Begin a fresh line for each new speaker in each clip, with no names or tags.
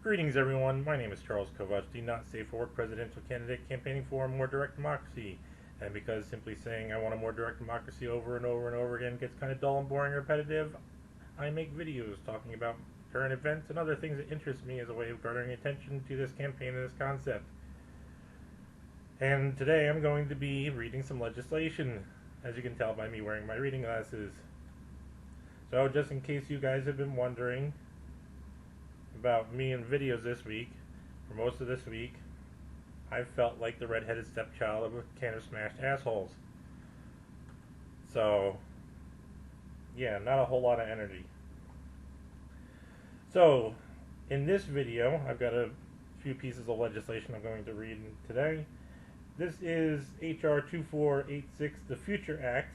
Greetings, everyone. My name is Charles Kovach, the Not Safe for Work presidential candidate campaigning for a more direct democracy. And because simply saying I want a more direct democracy over and over and over again gets kind of dull and boring and repetitive, I make videos talking about current events and other things that interest me as a way of garnering attention to this campaign and this concept. And today I'm going to be reading some legislation, as you can tell by me wearing my reading glasses. So just in case you guys have been wondering about me in videos this week, for most of this week, I felt like the redheaded stepchild of a can of smashed assholes. So, yeah, not a whole lot of energy. So, in this video, I've got a few pieces of legislation I'm going to read today. This is H.R. 2486, the Future Act.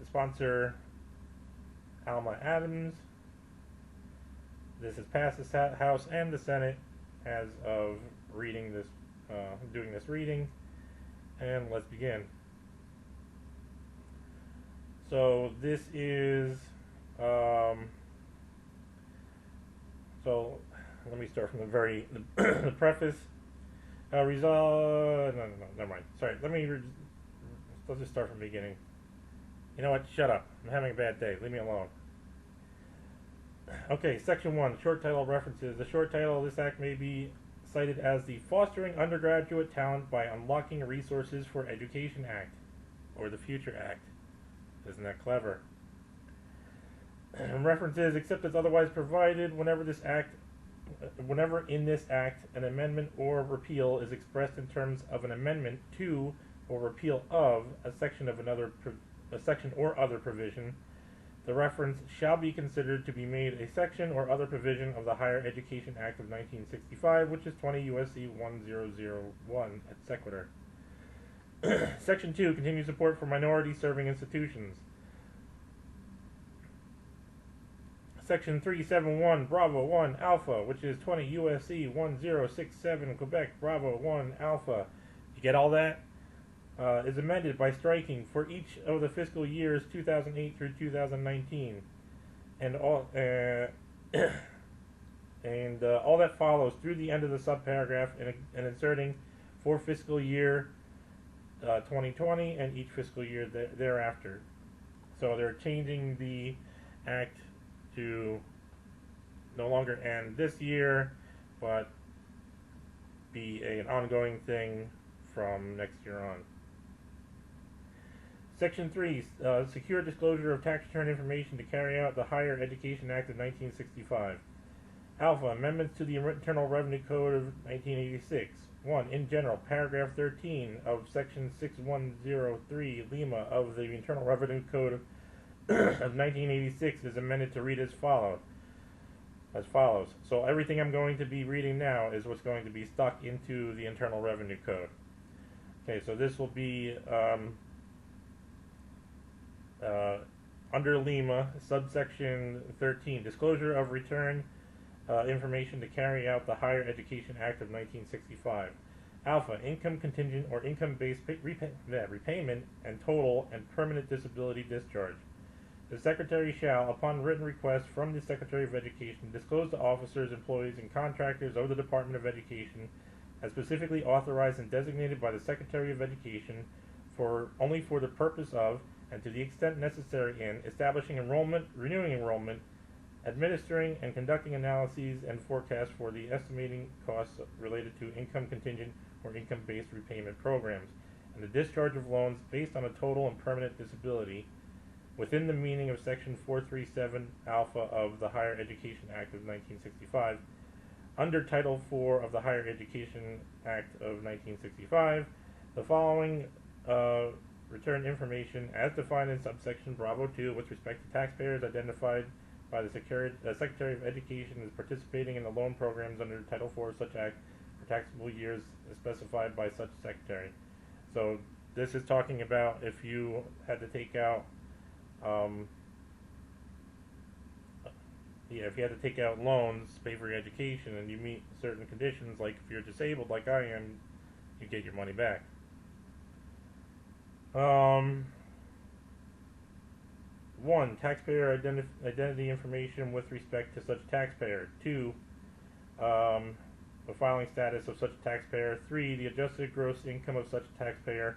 Sponsor Alma Adams. This has passed the House and the Senate as of reading this, doing this reading, and let's begin. So this is, so let me start from the the preface. No, never mind. Sorry, let's just start from the beginning. You know what? Shut up. I'm having a bad day. Leave me alone. Okay, Section 1, short title references. The short title of this act may be cited as the Fostering Undergraduate Talent by Unlocking Resources for Education Act, or the Future Act. Isn't that clever? References, except as otherwise provided, whenever in this act an amendment or repeal is expressed in terms of an amendment to or repeal of a section or other provision, the reference shall be considered to be made a section or other provision of the Higher Education Act of 1965, which is 20 U.S.C. 1001 et sequitur. Section 2 continues support for minority serving institutions. Section 371 Bravo 1 Alpha, which is 20 U.S.C. 1067 Quebec Bravo 1 Alpha. You get all that? Is amended by striking for each of the fiscal years 2008 through 2019, and all all that follows through the end of the subparagraph, and inserting for fiscal year 2020 and each fiscal year thereafter. So they're changing the act to no longer end this year, but be an ongoing thing from next year on. Section 3, secure disclosure of tax return information to carry out the Higher Education Act of 1965. Alpha, amendments to the Internal Revenue Code of 1986. 1. In general, paragraph 13 of section 6103 Lima of the Internal Revenue Code of 1986 is amended to read as follows. So everything I'm going to be reading now is what's going to be stuck into the Internal Revenue Code. Okay, so this will be under Lima, subsection 13, disclosure of return information to carry out the Higher Education Act of 1965. Alpha, income contingent or income-based repayment and total and permanent disability discharge. The Secretary shall, upon written request from the Secretary of Education, disclose to officers, employees, and contractors of the Department of Education as specifically authorized and designated by the Secretary of Education only for the purpose of, and to the extent necessary in, establishing enrollment, renewing enrollment, administering and conducting analyses and forecasts for the estimating costs related to income contingent or income-based repayment programs, and the discharge of loans based on a total and permanent disability within the meaning of Section 437 Alpha of the Higher Education Act of 1965, under Title IV of the Higher Education Act of 1965, the following return information as defined in subsection Bravo 2 with respect to taxpayers identified by the Secretary of Education as participating in the loan programs under Title IV of such act for taxable years specified by such secretary. So this is talking about if you had to take out if you had to take out loans to pay for your education and you meet certain conditions, like if you're disabled like I am, you get your money back. 1. Taxpayer identity information with respect to such taxpayer. 2. The filing status of such taxpayer. 3. The adjusted gross income of such taxpayer.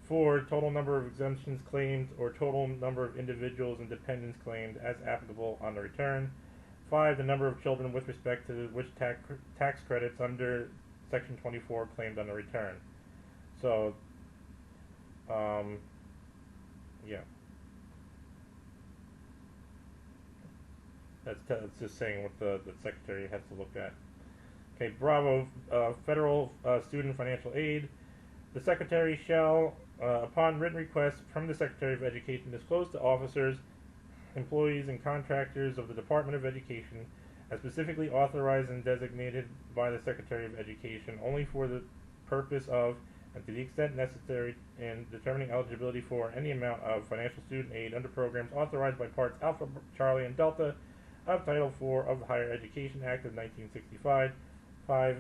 4. Total number of exemptions claimed or total number of individuals and dependents claimed as applicable on the return. 5. The number of children with respect to which tax credits under Section 24 claimed on the return. So, yeah. That's just saying what the Secretary has to look at. Okay, Bravo, Federal Student Financial Aid. The Secretary shall, upon written request from the Secretary of Education, disclose to officers, employees, and contractors of the Department of Education, as specifically authorized and designated by the Secretary of Education, only for the purpose of, and to the extent necessary in determining eligibility for any amount of financial student aid under programs authorized by Parts Alpha, Charlie, and Delta of Title IV of the Higher Education Act of 1965. 5.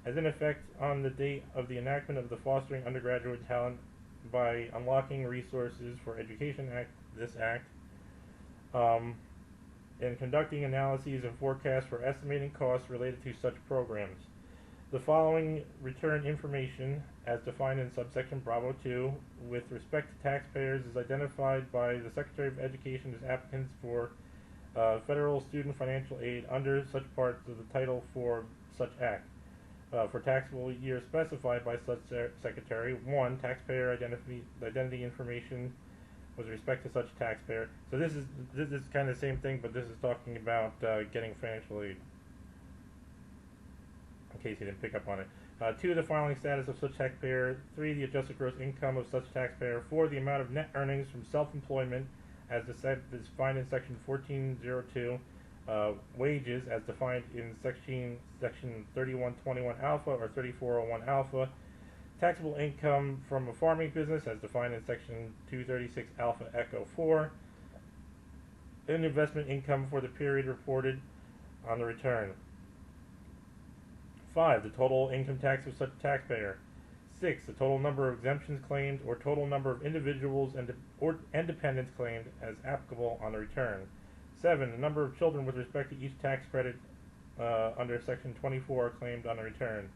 As in effect on the date of the enactment of the Fostering Undergraduate Talent by Unlocking Resources for Education Act, this Act, and conducting analyses and forecasts for estimating costs related to such programs. The following return information, as defined in subsection Bravo 2, with respect to taxpayers, is identified by the Secretary of Education as applicants for federal student financial aid under such parts of the Title IV such Act. For taxable year specified by such Secretary. 1. Taxpayer identity information with respect to such taxpayer. So this is kind of the same thing, but this is talking about getting financial aid, in case you didn't pick up on it. 2. The filing status of such taxpayer. 3. The adjusted gross income of such taxpayer. 4. The amount of net earnings from self-employment as defined in Section 1402. Wages as defined in Section 3121 Alpha or 3401 Alpha. Taxable income from a farming business as defined in Section 236 Alpha Echo 4. And investment income for the period reported on the return. 5. The total income tax of such taxpayer. 6. The total number of exemptions claimed or total number of individuals and dependents claimed as applicable on the return. 7. The number of children with respect to each tax credit under Section 24 claimed on the return.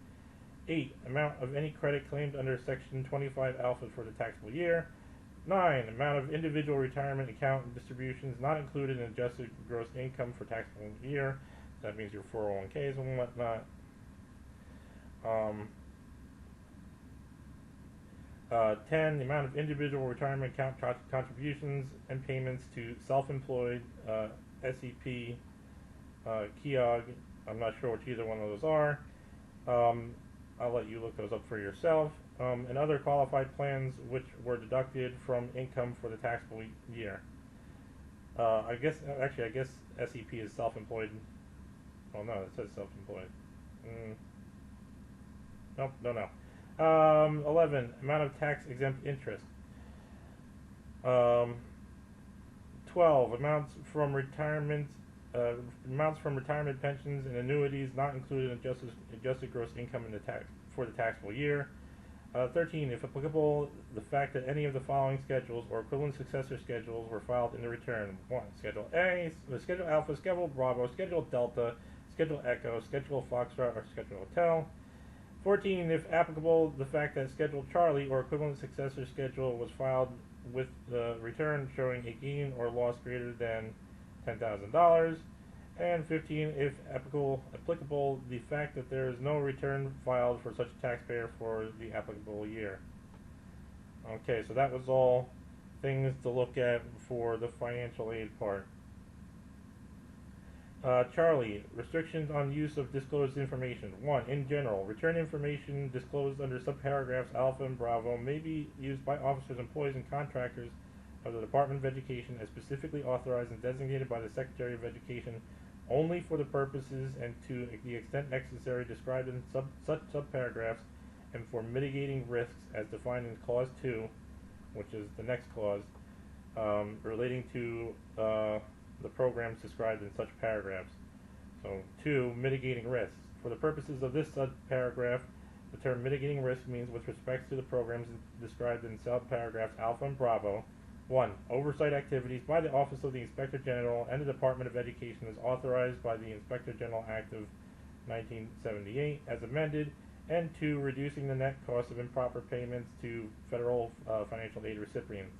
8. Amount of any credit claimed under Section 25 Alpha for the taxable year. 9. Amount of individual retirement account distributions not included in adjusted gross income for taxable year. That means your 401ks and whatnot. 10. The amount of individual retirement account contributions and payments to self-employed, SEP, KEOG. I'm not sure which either one of those are. I'll let you look those up for yourself. And other qualified plans which were deducted from income for the taxable year. I guess SEP is self-employed. Oh no, it says self-employed. Nope, no. 11. Amount of tax-exempt interest. 12. Amounts from retirement pensions and annuities not included in adjusted gross income in the for the taxable year. 13. If applicable, the fact that any of the following schedules or equivalent successor schedules were filed in the return. 1. Schedule A, Schedule Alpha, Schedule Bravo, Schedule Delta, Schedule Echo, Schedule Foxtrot, or Schedule Hotel. 14. If applicable, the fact that Schedule Charlie or equivalent successor schedule was filed with the return showing a gain or loss greater than $10,000. And 15. If applicable, the fact that there is no return filed for such taxpayer for the applicable year. Okay, so that was all things to look at for the financial aid part. Charlie, restrictions on use of disclosed information. 1. In general, return information disclosed under subparagraphs Alpha and Bravo may be used by officers, employees, and contractors of the Department of Education as specifically authorized and designated by the Secretary of Education only for the purposes and to the extent necessary described in such subparagraphs and for mitigating risks as defined in Clause 2, which is the next clause, relating to the programs described in such paragraphs. So 2. Mitigating risks. For the purposes of this subparagraph, the term mitigating risk means with respect to the programs described in subparagraphs Alpha and Bravo, 1. Oversight activities by the Office of the Inspector General and the Department of Education as authorized by the Inspector General Act of 1978 as amended, and 2. Reducing the net cost of improper payments to federal financial aid recipients.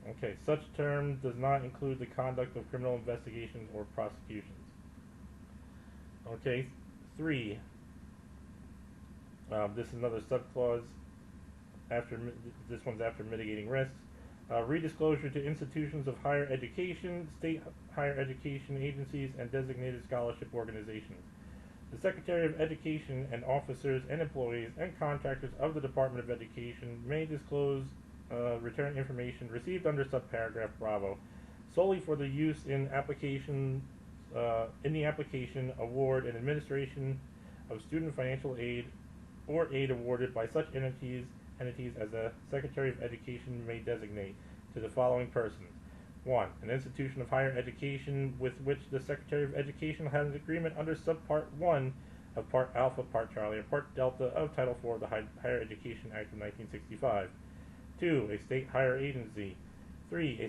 Okay, such term does not include the conduct of criminal investigations or prosecutions. Okay, 3. This is another subclause. This one's after mitigating risks. Redisclosure to institutions of higher education, state higher education agencies, and designated scholarship organizations. The Secretary of Education and officers and employees and contractors of the Department of Education may disclose return information received under subparagraph Bravo solely for the use in the application, award, and administration of student financial aid or aid awarded by such entities as the Secretary of Education may designate to the following persons. 1. An institution of higher education with which the Secretary of Education has an agreement under Subpart 1 of Part Alpha, Part Charlie, or Part Delta of Title IV of the Higher Education Act of 1965. 2. A state higher agency. 3. A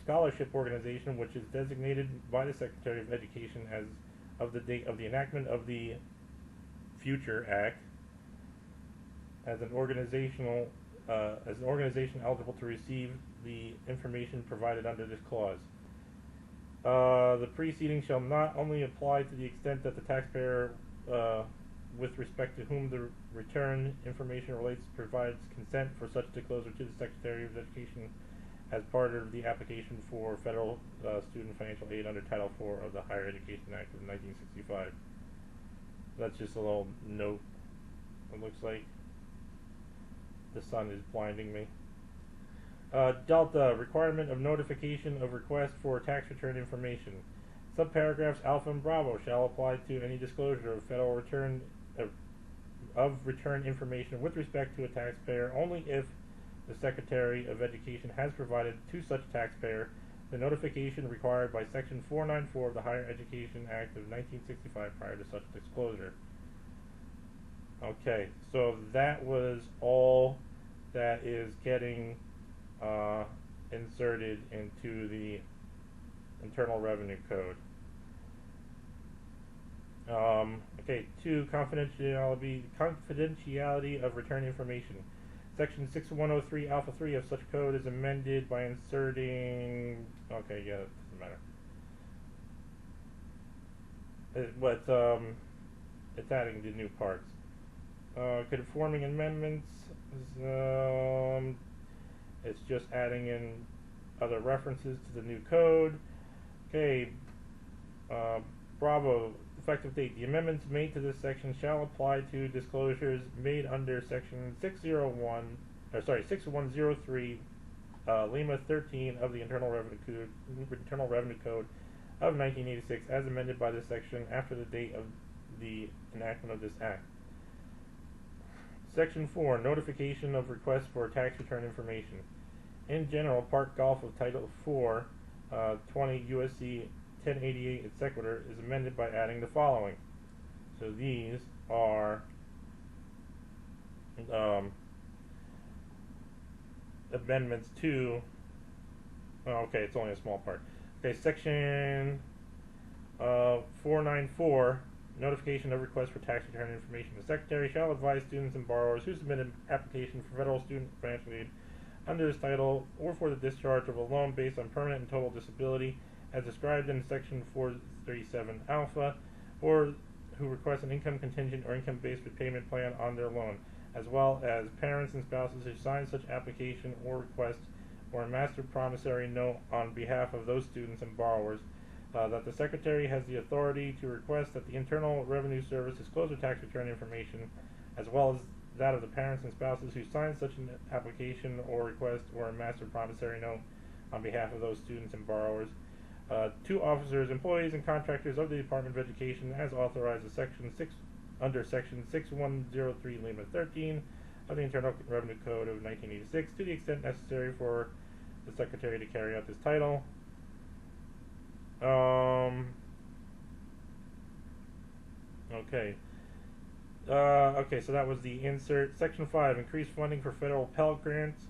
scholarship organization which is designated by the Secretary of Education as of the date of the enactment of the future Act as an organization eligible to receive the information provided under this clause. The preceding shall not only apply to the extent that the taxpayer, with respect to whom the return information relates, provides consent for such disclosure to the Secretary of Education as part of the application for federal student financial aid under Title IV of the Higher Education Act of 1965. That's just a little note. It looks like the sun is blinding me. Delta, requirement of notification of request for tax return information. Subparagraphs Alpha and Bravo shall apply to any disclosure of federal return information with respect to a taxpayer only if the Secretary of Education has provided to such taxpayer the notification required by Section 494 of the Higher Education Act of 1965 prior to such disclosure. Okay, so that was all that is getting inserted into the Internal Revenue Code. Okay, 2. Confidentiality of return information. Section 6103 Alpha 3 of such code is amended by inserting... Okay, yeah, that doesn't matter. It's adding the new parts. Conforming amendments, it's just adding in other references to the new code. Okay, Bravo, effective date. The amendments made to this section shall apply to disclosures made under Section 6103, Lima 13 of the Internal Revenue Code of 1986, as amended by this section after the date of the enactment of this Act. Section 4, notification of requests for tax return information. In general, Part Golf of Title 4, 20 U.S.C. 1088 et sequitur is amended by adding the following. So these are amendments to... Oh, okay, it's only a small part. Okay, Section 494, notification of requests for tax return information. The Secretary shall advise students and borrowers who submit an application for federal student financial aid under this title or for the discharge of a loan based on permanent and total disability as described in Section 437 Alpha, or who request an income contingent or income-based repayment plan on their loan, as well as parents and spouses who sign such application or request or a master promissory note on behalf of those students and borrowers, that the Secretary has the authority to request that the Internal Revenue Service disclose their tax return information, as well as that of the parents and spouses who sign such an application or request or a master promissory note on behalf of those students and borrowers. To officers, employees, and contractors of the Department of Education as authorized under Section 6103 Lima 13 of the Internal Revenue Code of 1986 to the extent necessary for the Secretary to carry out this title. Okay, so that was the insert. Section 5, increased funding for federal Pell Grants.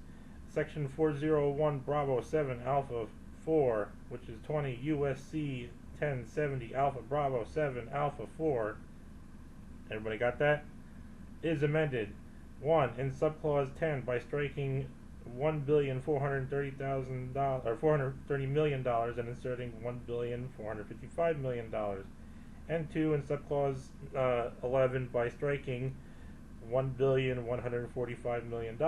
Section 401 Bravo 7 Alpha 4, which is 20 USC 1070 Alpha Bravo 7 Alpha 4. Everybody got that? Is amended. 1. In subclause 10 by striking $1,430,000 or $430 million and inserting $1,455 million. And 2. In subclause 11 by striking $1,145 million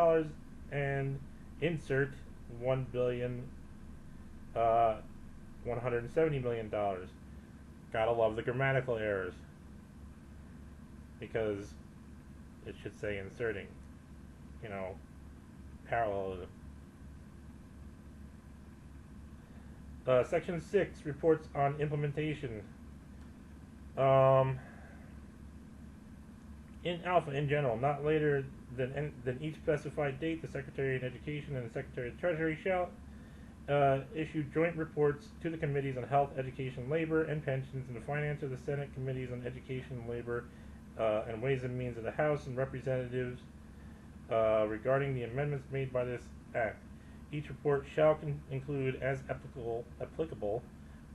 and insert $1,170 million. Gotta love the grammatical errors, because it should say inserting, you know, parallelism. Section 6 reports on implementation. In Alpha, in general, not later than each specified date, the Secretary of Education and the Secretary of Treasury shall issue joint reports to the Committees on Health, Education, Labor, and Pensions, and the Finance of the Senate Committees on Education, Labor, and Ways and Means of the House and Representatives regarding the amendments made by this Act. Each report shall include, as applicable,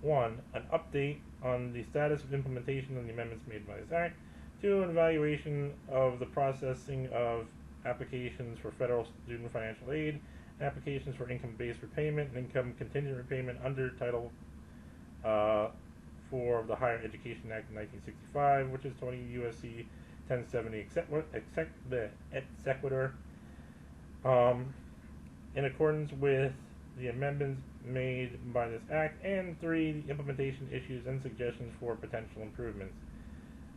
1. An update on the status of implementation of the amendments made by this Act. 2. An evaluation of the processing of applications for federal student financial aid, and applications for income-based repayment and income contingent repayment under Title 4 of the Higher Education Act of 1965, which is 20 U.S.C. 1070 et sequitur, in accordance with the amendments made by this Act, and 3. The implementation issues and suggestions for potential improvements.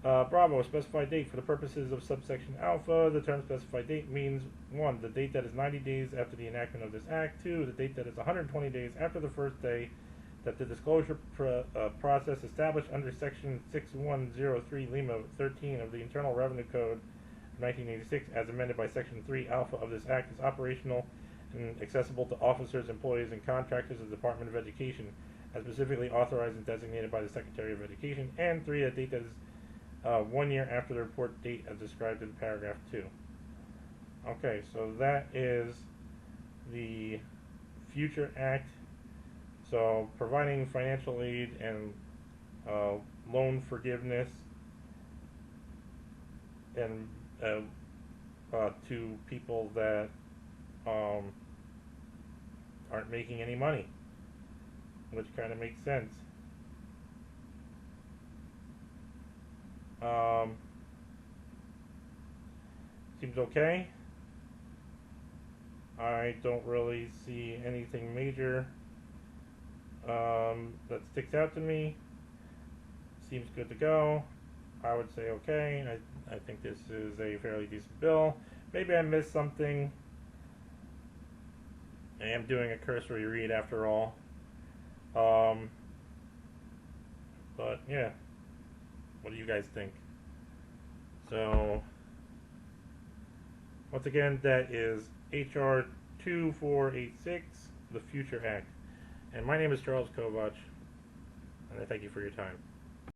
Bravo, specified date. For the purposes of subsection Alpha, the term specified date means 1. The date that is 90 days after the enactment of this Act. 2. The date that is 120 days after the first day that the disclosure process established under Section 6103 Lima 13 of the Internal Revenue Code of 1986, as amended by Section 3 Alpha of this Act, is operational and accessible to officers, employees, and contractors of the Department of Education, as specifically authorized and designated by the Secretary of Education. And 3. A date that is 1 year after the report date as described in paragraph 2. Okay, so that is the Future Act. So providing financial aid and loan forgiveness and to people that aren't making any money, which kind of makes sense. Seems okay. I don't really see anything major that sticks out to me. Seems good to go. I would say okay. I think this is a fairly decent bill. Maybe I missed something. I am doing a cursory read after all. But yeah. What do you guys think? So, once again, that is H.R. 2486, the Future Act. And my name is Charles Kovach, and I thank you for your time.